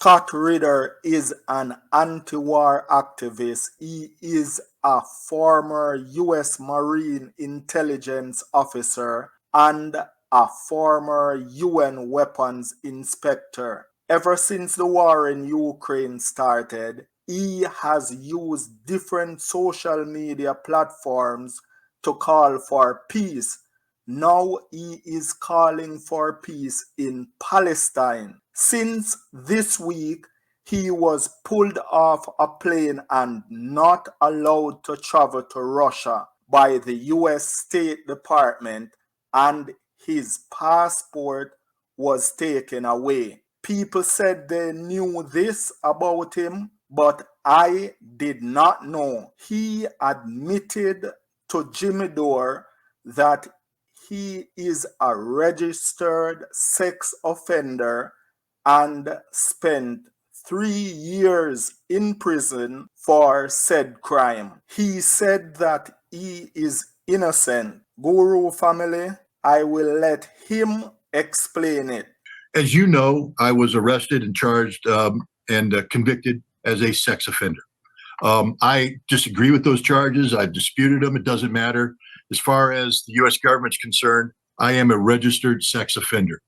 Scott Ritter is an anti-war activist. He is a former U.S. Marine intelligence officer and a former UN weapons inspector. Ever since the war in Ukraine started, he has used different social media platforms to call for peace. Now he is calling for peace in Palestine. Since this week, he was pulled off a plane and not allowed to travel to Russia by the U.S. State Department, and his passport was taken away. People said they knew this about him, but I did not know. He admitted to Jimmy Dore that he is a registered sex offender and spent 3 years in prison for said crime. He said that he is innocent. Guru family, I will let him explain it. As you know, I was arrested and charged and convicted as a sex offender. I disagree with those charges. I've disputed them. It doesn't matter. As far as the U.S. government's concerned, I am a registered sex offender.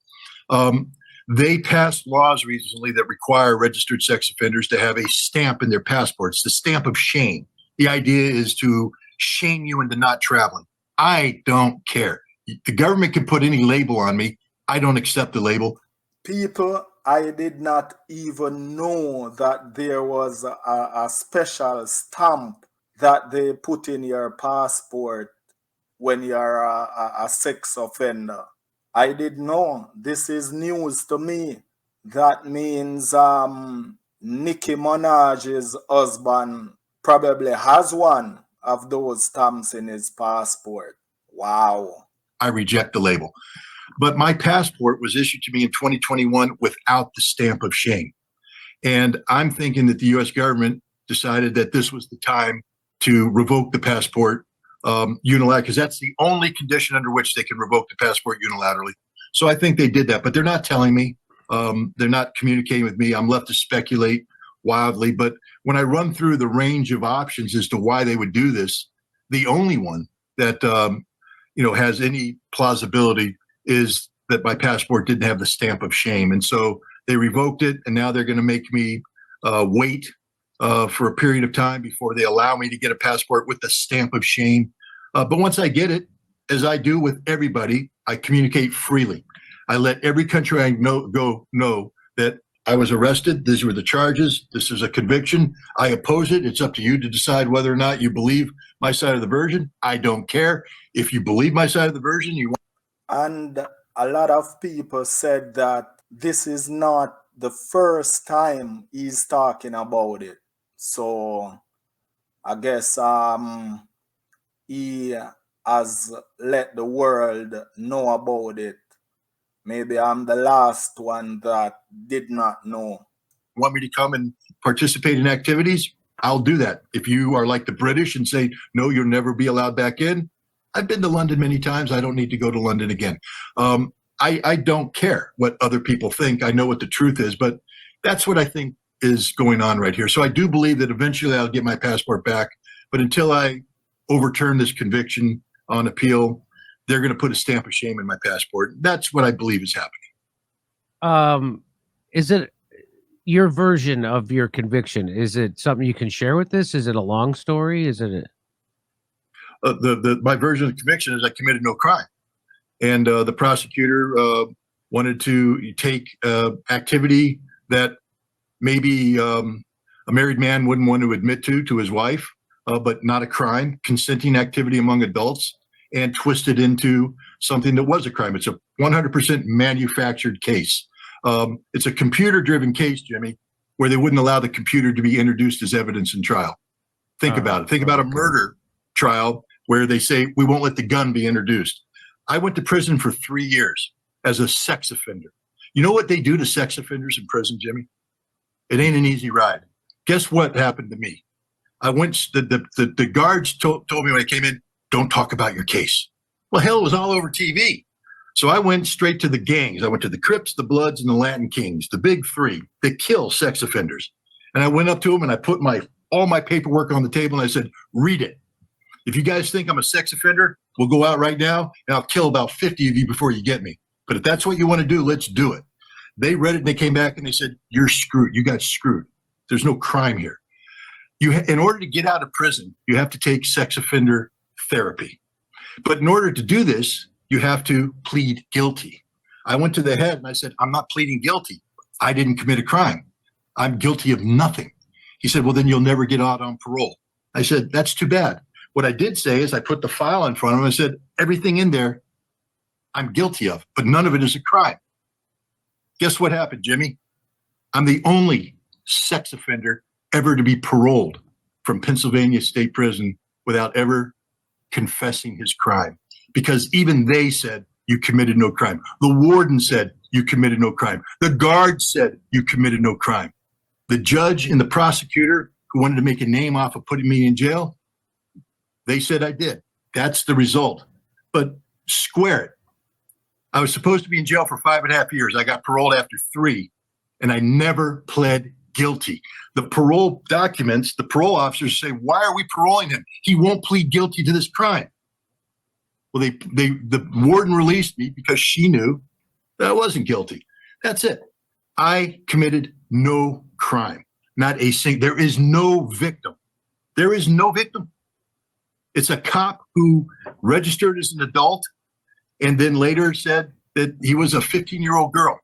They passed laws recently that require registered sex offenders to have a stamp in their passports, the stamp of shame. The idea is to shame you into not traveling. I don't care. The government can put any label on me. I don't accept the label. People, I did not even know that there was a special stamp that they put in your passport when you're a sex offender. I didn't know. This is news to me. That means Nicki Minaj's husband probably has one of those stamps in his passport. Wow. I reject the label. But my passport was issued to me in 2021 without the stamp of shame. And I'm thinking that the U.S. government decided that this was the time to revoke the passport unilaterally, because that's the only condition under which they can revoke the passport unilaterally. So I think they did that, but they're not telling me. They're not communicating with me. I'm left to speculate wildly. But when I run through the range of options as to why they would do this, the only one that has any plausibility is that my passport didn't have the stamp of shame. And so they revoked it, and now they're going to make me wait for a period of time before they allow me to get a passport with the stamp of shame. But once I get it, as I do with everybody, I communicate freely. I let every country I know that I was arrested. These were the charges. This is a conviction. I oppose it. It's up to you to decide whether or not you believe my side of the version. I don't care. If you believe my side of the version, you want. And a lot of people said that this is not the first time he's talking about it. So I guess he has let the world know about it. Maybe I'm the last one that did not know. Want me to come and participate in activities? I'll do that. If you are like the British and say, no, you'll never be allowed back in. I've been to London many times. I don't need to go to London again. I don't care what other people think. I know what the truth is, but that's what I think is going on right here. So I do believe that eventually I'll get my passport back. But until I overturn this conviction on appeal, they're going to put a stamp of shame in my passport. That's what I believe is happening. Is it your version of your conviction? Is it something you can share with this? Is it a long story? Is it my version of the conviction is I committed no crime, and the prosecutor wanted to take activity that maybe a married man wouldn't want to admit to his wife, but not a crime, consenting activity among adults, and twist it into something that was a crime. It's a 100% manufactured case. It's a computer-driven case, Jimmy, where they wouldn't allow the computer to be introduced as evidence in trial. Think about it. Think about a murder trial where they say, we won't let the gun be introduced. I went to prison for 3 years as a sex offender. You know what they do to sex offenders in prison, Jimmy? It ain't an easy ride. Guess what happened to me? I went, the guards told me when I came in, don't talk about your case. Well, hell, it was all over TV. So I went straight to the gangs. I went to the Crips, the Bloods, and the Latin Kings, the big three that kill sex offenders. And I went up to them and I put all my paperwork on the table and I said, read it. If you guys think I'm a sex offender, we'll go out right now and I'll kill about 50 of you before you get me. But if that's what you want to do, let's do it. They read it and they came back and they said, you're screwed. You got screwed. There's no crime here. In order to get out of prison, you have to take sex offender therapy. But in order to do this, you have to plead guilty. I went to the head and I said, I'm not pleading guilty. I didn't commit a crime. I'm guilty of nothing. He said, well, then you'll never get out on parole. I said, that's too bad. What I did say is I put the file in front of him and said, everything in there I'm guilty of, but none of it is a crime. Guess what happened, Jimmy? I'm the only sex offender ever to be paroled from Pennsylvania State Prison without ever confessing his crime, because even they said you committed no crime. The warden said you committed no crime. The guard said you committed no crime. The judge and the prosecutor who wanted to make a name off of putting me in jail, they said I did. That's the result. But square it. I was supposed to be in jail for 5.5 years. I got paroled after 3, and I never pled guilty. The parole documents, the parole officers say, why are we paroling him? He won't plead guilty to this crime. Well, the warden released me because she knew that I wasn't guilty. That's it. I committed no crime. Not a single. There is no victim. There is no victim. It's a cop who registered as an adult and then later said that he was a 15-year-old girl.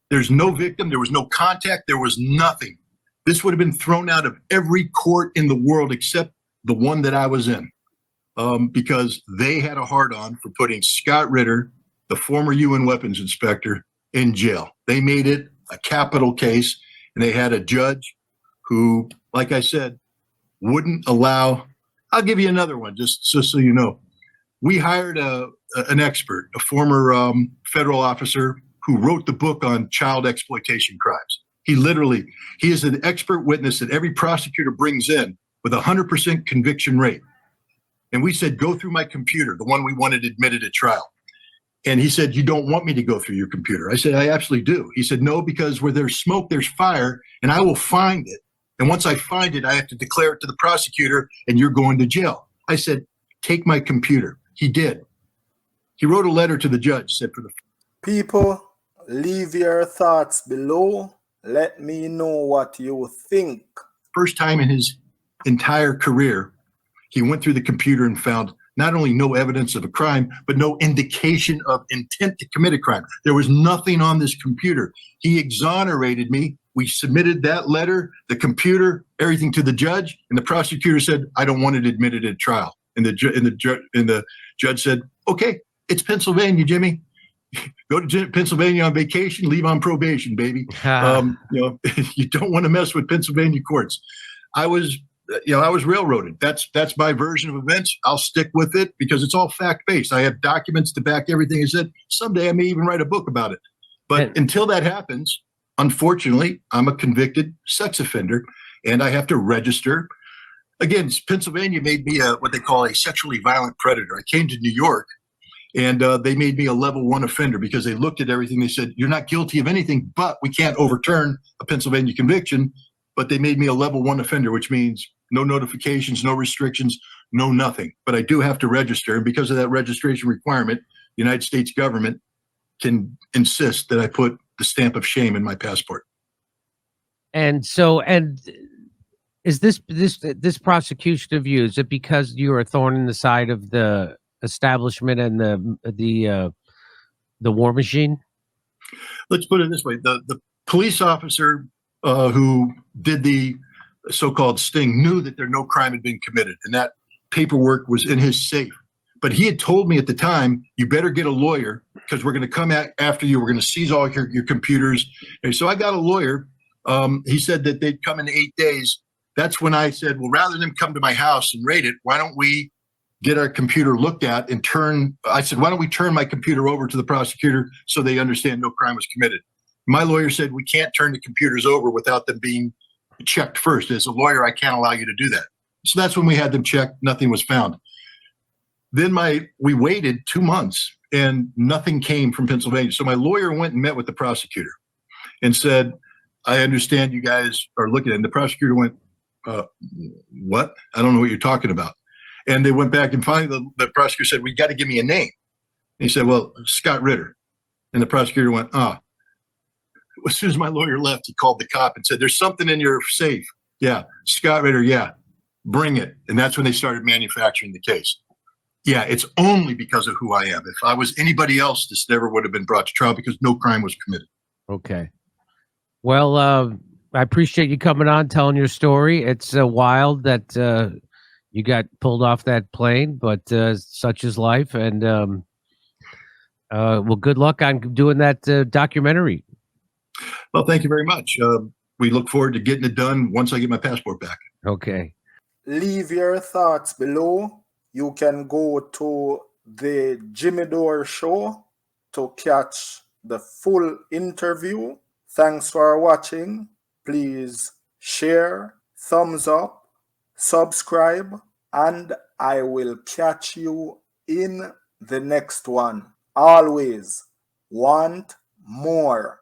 There's no victim. There was no contact. There was nothing. This would have been thrown out of every court in the world except the one that I was in, because they had a hard-on for putting Scott Ritter, the former UN weapons inspector, in jail. They made it a capital case, and they had a judge who, like I said, wouldn't allow. I'll give you another one, just so you know. We hired an expert, a former federal officer who wrote the book on child exploitation crimes. He is an expert witness that every prosecutor brings in with a 100% conviction rate. And we said, go through my computer, the one we wanted admitted at trial. And he said, you don't want me to go through your computer. I said, I absolutely do. He said, no, because where there's smoke, there's fire, and I will find it. And once I find it, I have to declare it to the prosecutor, and you're going to jail. I said, take my computer. He did. He wrote a letter to the judge, said for the people, leave your thoughts below. Let me know what you think. first time in his entire career, he went through the computer and found not only no evidence of a crime, but no indication of intent to commit a crime. There was nothing on this computer. He exonerated me. We submitted that letter, the computer, everything to the judge, and the prosecutor said, I don't want it admitted at trial. And the judge said, okay, it's Pennsylvania, Jimmy. Go to Pennsylvania on vacation, leave on probation, baby. You don't want to mess with Pennsylvania courts. I was railroaded. That's my version of events. I'll stick with it because it's all fact-based. I have documents to back everything I said. Someday I may even write a book about it. But until that happens, unfortunately, I'm a convicted sex offender, and I have to register. Again, Pennsylvania made me what they call a sexually violent predator. I came to New York, and they made me a level 1 offender because they looked at everything. They said, you're not guilty of anything, but we can't overturn a Pennsylvania conviction. But they made me a level 1 offender, which means no notifications, no restrictions, no nothing. But I do have to register. And because of that registration requirement, the United States government can insist that I put the stamp of shame in my passport. And so, is this prosecution of you, is it because you are a thorn in the side of the establishment and the war machine? Let's put it this way. The police officer who did the so-called sting knew that no crime had been committed, and that paperwork was in his safe. But he had told me at the time, you better get a lawyer because we're going to come after you. We're going to seize all your computers. And so I got a lawyer. He said that they'd come in 8 days. That's when I said, well, rather than come to my house and raid it, why don't we get our computer looked at and I said, why don't we turn my computer over to the prosecutor so they understand no crime was committed? My lawyer said, we can't turn the computers over without them being checked first. As a lawyer, I can't allow you to do that. So that's when we had them checked. Nothing was found. then we waited 2 months and nothing came from Pennsylvania. So my lawyer went and met with the prosecutor and said, I understand you guys are looking at it. And the prosecutor went, what? I don't know what you're talking about. And they went back and finally the prosecutor said, we got to give me a name. And he said, well, Scott Ritter. And the prosecutor went, As soon as my lawyer left, he called the cop and said, there's something in your safe. Yeah. Scott Ritter. Yeah. Bring it. And that's when they started manufacturing the case. Yeah. It's only because of who I am. If I was anybody else, this never would have been brought to trial because no crime was committed. Okay. Well, I appreciate you coming on, telling your story. It's wild that you got pulled off that plane, but such is life. And well, good luck on doing that documentary. Well, thank you very much. We look forward to getting it done once I get my passport back. Okay. Leave your thoughts below. You can go to the Jimmy Dore show to catch the full interview. Thanks for watching. Please share, thumbs up, subscribe, and I will catch you in the next one. Always want more.